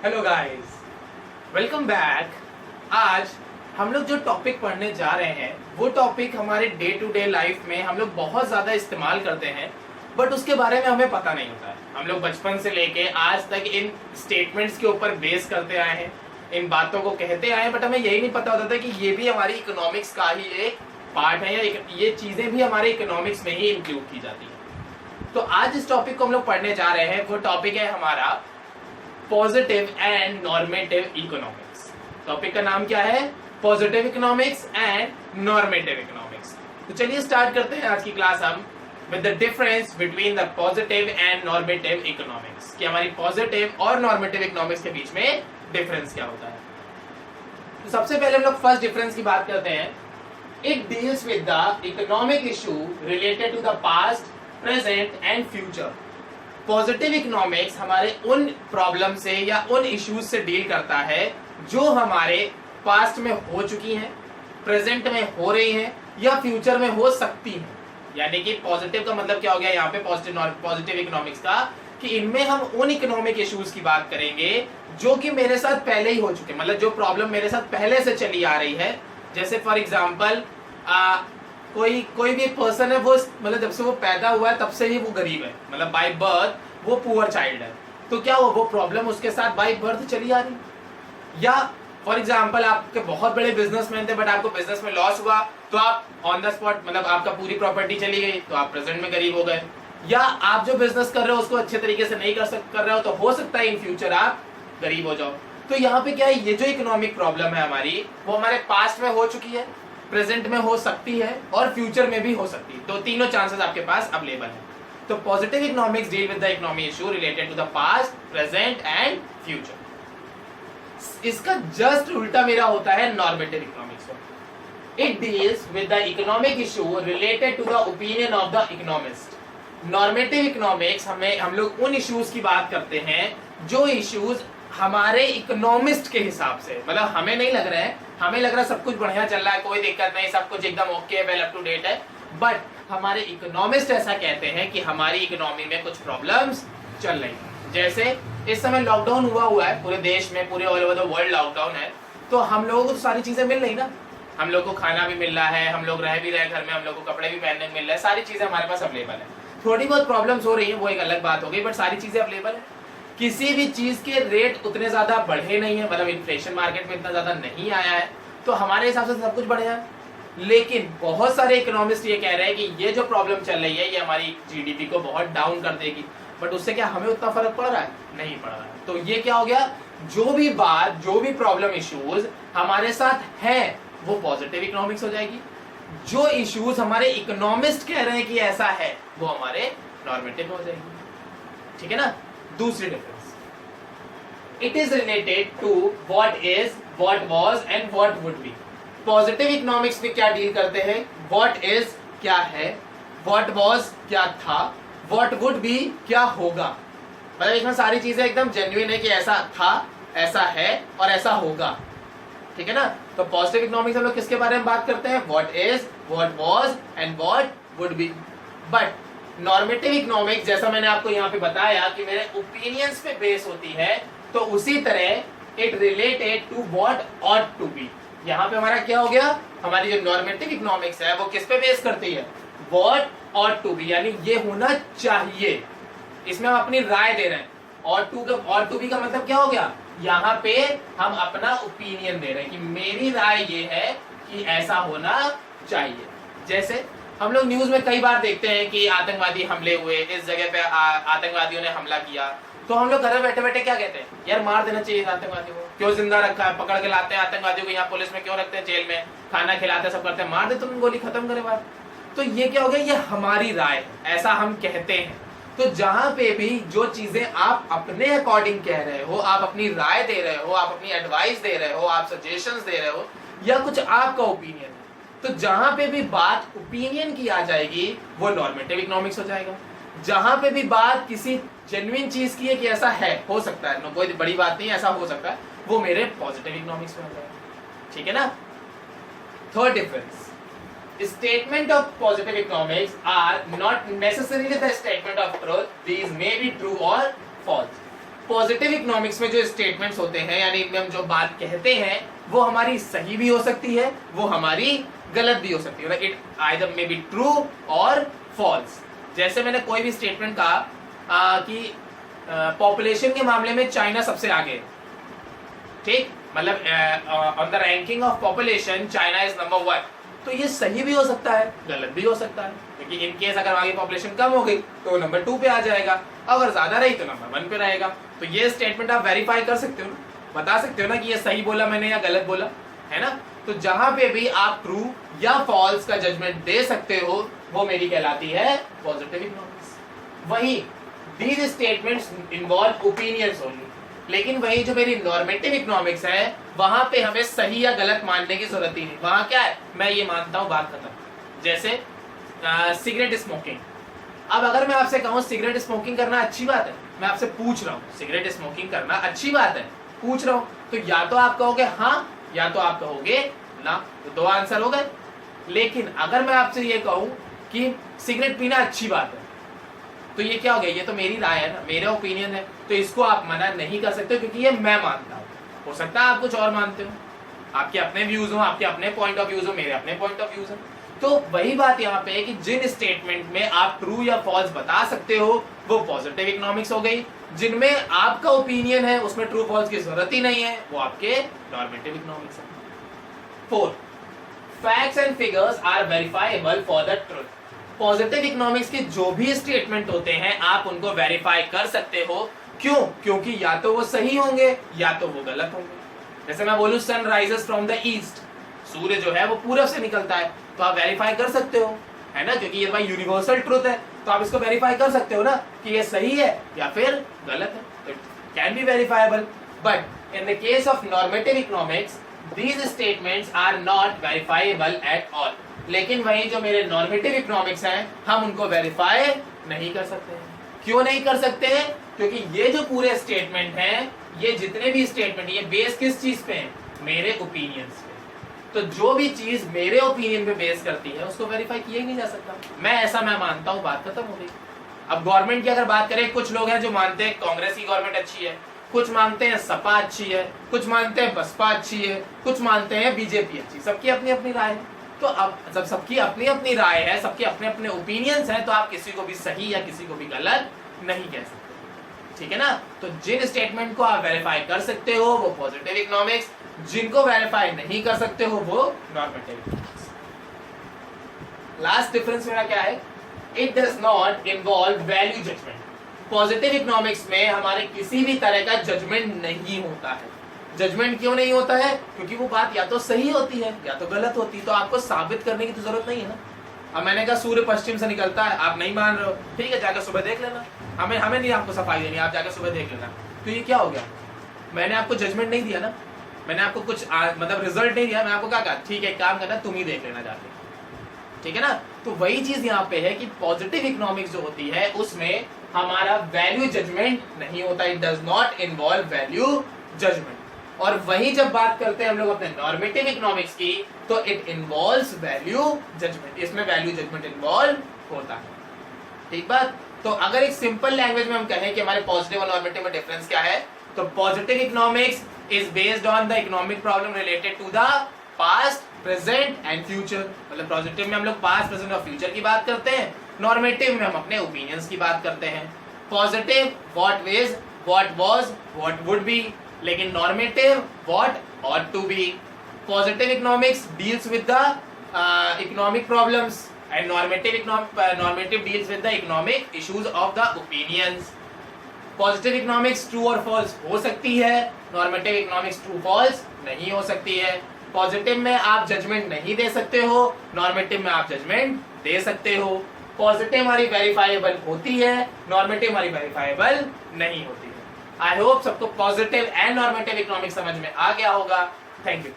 Hello guys, welcome back. आज हम लोग जो टॉपिक पढ़ने जा रहे हैं वो टॉपिक हमारे डे टू डे लाइफ में हम लोग बहुत ज़्यादा इस्तेमाल करते हैं, बट उसके बारे में हमें पता नहीं होता है। हम लोग बचपन से लेके आज तक इन स्टेटमेंट्स के ऊपर बेस करते आए हैं, इन बातों को कहते आए हैं, बट हमें यही नहीं पता होता था कि ये भी हमारी इकोनॉमिक्स का ही एक पार्ट है या ये चीज़ें भी हमारे इकोनॉमिक्स में ही इंक्लूड की जाती हैं। तो आज इस टॉपिक को हम लोग पढ़ने जा रहे हैं, वो टॉपिक है हमारा positive and normative economics. Topic का नाम क्या है? Positive economics and normative economics. तो चलिए स्टार्ट करते हैं आज की क्लास हम with the difference between the positive and normative economics, कि हमारी पॉजिटिव और नॉर्मेटिव इकोनॉमिक्स के बीच में डिफरेंस क्या होता है। तो सबसे पहले हम लोग फर्स्ट डिफरेंस की बात करते हैं। It deals with the economic issue related to the past, present and future. Positive economics हमारे उन प्रॉब्लम से या उन इश्यूज से डील करता है जो हमारे पास्ट में हो चुकी हैं, प्रेजेंट में हो रही हैं या फ्यूचर में हो सकती हैं। यानी कि पॉजिटिव का मतलब क्या हो गया यहाँ पे पॉजिटिव इकोनॉमिक्स का, कि इनमें हम उन इकोनॉमिक इश्यूज की बात करेंगे जो कि मेरे साथ पहले ही हो चुके, मतलब जो प्रॉब्लम मेरे साथ पहले से चली आ रही है। जैसे फॉर एग्जाम्पल कोई भी पर्सन है, वो मतलब जब से वो पैदा हुआ है तब से ही वो गरीब है, मतलब बाय बर्थ वो पुअर चाइल्ड है। तो क्या वो प्रॉब्लम उसके साथ बाय बर्थ चली आ रही। या फॉर एग्जाम्पल आपके बहुत बड़े बिजनेसमैन थे, बट आपको बिजनेस में लॉस हुआ तो आप ऑन द स्पॉट, मतलब आपका पूरी प्रॉपर्टी चली गई तो आप प्रेजेंट में गरीब हो गए। या आप जो बिजनेस कर रहे हो उसको अच्छे तरीके से नहीं कर रहे हो तो हो सकता है इन फ्यूचर आप गरीब हो जाओ। तो यहाँ पे क्या है, ये जो इकोनॉमिक प्रॉब्लम है हमारी, वो हमारे पास्ट में हो चुकी है, प्रेजेंट में हो सकती है और फ्यूचर में भी हो सकती है। तो तीनों चांसेस आपके पास अवेलेबल है। तो positive economics deal with the economic issue related to the past, present and future. इसका जस्ट उल्टा मेरा होता है normative economics. It deals with the economic issue related to the opinion of the economist. Normative economics हम लोग उन issues की बात करते हैं जो इश्यूज हमारे इकोनॉमिस्ट के हिसाब से, मतलब हमें नहीं लग रहा है, हमें लग रहा है सब कुछ बढ़िया चल रहा है, कोई दिक्कत नहीं, सब कुछ एकदम okay, well up to date है, बट हमारे इकोनॉमिस्ट ऐसा कहते हैं कि हमारी इकोनॉमी में कुछ प्रॉब्लम्स चल रही हैं। जैसे इस समय लॉकडाउन हुआ है पूरे देश में, पूरे all over the world lockdown है, तो हम लोगों को तो सारी चीजें मिल रही ना, हम लोग को खाना भी मिल रहा है, हम लोग रह भी रहे घर में, हम लोग को कपड़े भी पहनने को मिल रहे हैं, सारी चीजें हमारे पास अवेलेबल है। थोड़ी बहुत प्रॉब्लम्स हो रही है वो एक अलग बात हो गई, बट सारी चीजें अवेलेबल है। किसी भी चीज के रेट उतने ज्यादा बढ़े नहीं है, मतलब इन्फ्लेशन मार्केट में इतना ज्यादा नहीं आया है, तो हमारे हिसाब से सब कुछ बढ़िया है। लेकिन बहुत सारे इकोनॉमिस्ट ये कह रहे हैं कि ये जो प्रॉब्लम चल रही है ये हमारी जीडीपी को बहुत डाउन कर देगी, बट उससे क्या हमें उतना फर्क पड़ रहा है? नहीं पड़ रहा है। तो ये क्या हो गया, जो भी प्रॉब्लम इश्यूज हमारे साथ है वो पॉजिटिव इकोनॉमिक्स हो जाएगी, जो इश्यूज हमारे इकोनॉमिस्ट कह रहे हैं कि ऐसा है वो हमारे नॉर्मेटिव हो जाएगी। ठीक है ना। दूसरी difference, it is related to what is, what was and what would be. Positive economics में क्या डील करते हैं, व्हाट इज क्या है, व्हाट वाज क्या था, व्हाट वुड बी क्या होगा। मतलब इसमें सारी चीजें एकदम जेन्युइन है कि ऐसा था, ऐसा है और ऐसा होगा। ठीक है ना। तो पॉजिटिव इकोनॉमिक्स हम लोग किसके बारे में बात करते हैं, what is, what was and what would B. But normative economics, जैसा मैंने आपको यहाँ पे बताया कि मेरे ओपिनियंस पे बेस होती है, तो उसी तरह it related to what ought to be. यहाँ पे हमारा क्या हो गया, हमारी जो नॉर्मेटिव इकोनॉमिक्स है वो किस पे बेस करती है, व्हाट ऑट टू बी, यानी ये होना चाहिए, इसमें हम अपनी राय दे रहे हैं। ऑट टू बी का मतलब क्या हो गया, यहाँ पे हम अपना ओपिनियन दे रहे हैं कि मेरी राय ये है कि ऐसा होना चाहिए। जैसे हम लोग न्यूज में कई बार देखते हैं कि आतंकवादी हमले हुए, इस जगह पे आतंकवादियों ने हमला किया, तो हम लोग घर में बैठे बैठे क्या कहते हैं, यार मार देना चाहिए आतंकवादियों को, क्यों जिंदा रखा है, पकड़ के लाते हैं आतंकवादियों को, यहाँ पुलिस में क्यों रखते हैं, जेल में खाना खिलाते हैं, सब करते हैं, मार दे तुम, गोली खत्म करे बात। तो ये क्या हो गया, ये हमारी राय है, ऐसा हम कहते हैं। तो जहां पे भी जो चीजें आप अपने अकॉर्डिंग कह रहे हो, आप अपनी राय दे रहे हो, आप अपनी एडवाइस दे रहे हो, आप सजेशंस दे रहे हो, या कुछ आपका ओपिनियन है, तो जहां पे भी बात ओपिनियन की आ जाएगी वो नॉर्मेटिव इकोनॉमिक्स हो जाएगा। जहां पे भी बात किसी जेन्युइन चीज की है कि ऐसा है, हो सकता है, कोई बड़ी बात नहीं, ऐसा हो सकता है, वो मेरे पॉजिटिव इकोनॉमिक्स में हो जाएगा। ठीक है ना। Third difference, statement of positive economics are not necessarily the statement of truth. These may be true or false. Positive economics में जो स्टेटमेंट्स होते हैं, यानी हम जो बात कहते हैं, वो हमारी सही भी हो सकती है, वो हमारी गलत भी हो सकती है, it either may be true और फॉल्स। जैसे मैंने कोई भी स्टेटमेंट कहा कि पॉपुलेशन के मामले में चाइना सबसे आगे है, ठीक, मतलब on the ranking of population China is number 1, तो ये सही भी हो सकता है, गलत भी हो सकता है, क्योंकि इन केस अगर आगे पॉपुलेशन कम हो गई तो नंबर 2 पे आ जाएगा, अगर ज्यादा रही तो नंबर 1 पे रहेगा। तो ये स्टेटमेंट आप वेरीफाई कर सकते हो ना, बता सकते हो ना कि ये सही बोला मैंने या गलत बोला, है ना। तो जहां पे भी आप ट्रू या फॉल्स का जजमेंट दे सकते हो, वो मेरी कहलाती है पॉजिटिव इकोनॉमिक्स। वही these statements involve opinions only, लेकिन वही जो मेरी नॉर्मेटिव इकोनॉमिक्स है, वहां पे हमें सही या गलत मानने की जरूरत ही नहीं। वहां क्या है, मैं ये मानता हूं, बात खत्म। जैसे सिगरेट स्मोकिंग, अब अगर मैं आपसे कहूं सिगरेट स्मोकिंग करना अच्छी बात है, मैं आपसे पूछ रहा हूं सिगरेट स्मोकिंग करना अच्छी बात है, पूछ रहा हूं, तो या तो आप कहोगे हाँ या तो आप कहोगे ना, तो 2 आंसर हो गए। लेकिन अगर मैं आपसे ये कहूं कि सिगरेट पीना अच्छी बात है, तो ये क्या हो गया, ये तो मेरी राय है ना, मेरा ओपिनियन है, तो इसको आप मना नहीं कर सकते, क्योंकि ये मैं मानता हूं। हो सकता है आप कुछ और मानते हो, आपके अपने व्यूज हो, आपके अपने पॉइंट ऑफ व्यूज हो, मेरे अपने पॉइंट ऑफ व्यूज हो। तो वही बात यहाँ पे है कि जिन स्टेटमेंट में आप ट्रू या फॉल्स बता सकते हो, वो पॉजिटिव इकोनॉमिक्स हो गई। जिनमें आपका ओपिनियन है, उसमें ट्रू फॉल्स की जरूरत ही नहीं है, वो आपके नॉर्मेटिव इकोनॉमिक्स है। 4, facts and figures are verifiable for the truth. Positive economics के जो भी स्टेटमेंट होते हैं, आप उनको वेरीफाई कर सकते हो। क्यों? क्योंकि या तो वो सही होंगे या तो वो गलत होंगे। जैसे मैं बोलूं sun rises from the east, सूर्य जो है वो पूरब से निकलता है, तो आप वेरीफाई कर सकते हो, है ना, क्योंकि ये भाई यूनिवर्सल ट्रुथ है, तो आप इसको वेरीफाई कर सकते हो ना कि ये सही है या फिर गलत है, तो can be verifiable. But in the case of normative economics, these statements are not verifiable at all। लेकिन वही जो मेरे नॉर्मेटिव इकोनॉमिक्स हैं, हम उनको वेरीफाई नहीं कर सकते हैं। क्यों नहीं कर सकते हैं? क्योंकि ये जो पूरे स्टेटमेंट हैं, ये जितने भी स्टेटमेंट, ये बेस किस चीज पे हैं? मेरे ओपिनियंस पे। तो जो भी चीज मेरे ओपिनियन पे बेस करती है, उसको वेरीफाई किया ही नहीं जा सकता। मैं मानता हूँ, बात खत्म हो गई। अब गवर्नमेंट की अगर बात करें, कुछ लोग हैं जो मानते हैं कांग्रेस की गवर्नमेंट अच्छी है, कुछ मानते हैं सपा अच्छी है, कुछ मानते हैं बसपा अच्छी है, कुछ मानते हैं बीजेपी अच्छी, सबकी अपनी अपनी राय है। तो अब जब सबकी अपनी अपनी राय है, सबके अपने अपने ओपिनियंस हैं, तो आप किसी को भी सही या किसी को भी गलत नहीं कह सकते, ठीक है ना। तो जिन स्टेटमेंट को आप वेरीफाई कर सकते हो, वो पॉजिटिव इकोनॉमिक्स, जिनको वेरीफाई नहीं कर सकते हो, वो नॉर्मेटिव इकोनॉमिक्स। लास्ट डिफरेंस मेरा क्या है? It does not involve value judgement. Positive economics में हमारे किसी भी तरह का जजमेंट नहीं होता है। जजमेंट क्यों नहीं होता है? क्योंकि वो बात या तो सही होती है या तो गलत होती है, तो आपको साबित करने की तो जरूरत नहीं है ना। अब मैंने कहा सूर्य पश्चिम से निकलता है, आप नहीं मान रहे हो, ठीक है, जाकर सुबह देख लेना, हमें नहीं आपको सफाई देनी, आप जाकर सुबह देख लेना। तो ये क्या हो गया? मैंने आपको जजमेंट नहीं दिया ना, मैंने आपको कुछ मतलब रिजल्ट नहीं दिया, मैं आपको क्या कहा, ठीक है काम करना, तुम ही देख लेना जाके, ठीक है ना। तो वही चीज यहाँ पे है कि पॉजिटिव इकोनॉमिक्स जो होती है, उसमें हमारा वैल्यू जजमेंट नहीं होता, it does not involve value judgement. और वही जब बात करते हैं हम लोग अपने नॉर्मेटिव इकोनॉमिक्स की, तो इट इन्वॉल्व्स वैल्यू जजमेंट, इसमें वैल्यू जजमेंट इन्वॉल्व होता है, ठीक बात। तो अगर एक सिंपल लैंग्वेज में हम कहें कि हमारे पॉजिटिव और नॉर्मेटिव में डिफरेंस क्या है, तो positive economics is based on the economic problem related to the past, present and future. मतलब पॉजिटिव में हम लोग पास्ट, प्रेजेंट और फ्यूचर की बात करते हैं, नॉर्मेटिव में हम अपने ओपिनियंस की बात करते हैं। Positive what is, what was, what would be, लेकिन normative what ought to be. Positive economics deals with the economic problems and normative deals with the economic issues of the opinions. Positive economics true और false हो सकती है, normative economics true false नहीं हो सकती है। Positive में आप जजमेंट नहीं दे सकते हो, नॉर्मेटिव में आप जजमेंट दे सकते हो। पॉजिटिव हमारी वेरीफाइबल होती है, नॉर्मेटिव हमारी वेरीफाइबल नहीं होती है। आई होप सबको पॉजिटिव एंड नॉर्मेटिव इकोनॉमिक्स समझ में आ गया होगा। Thank you.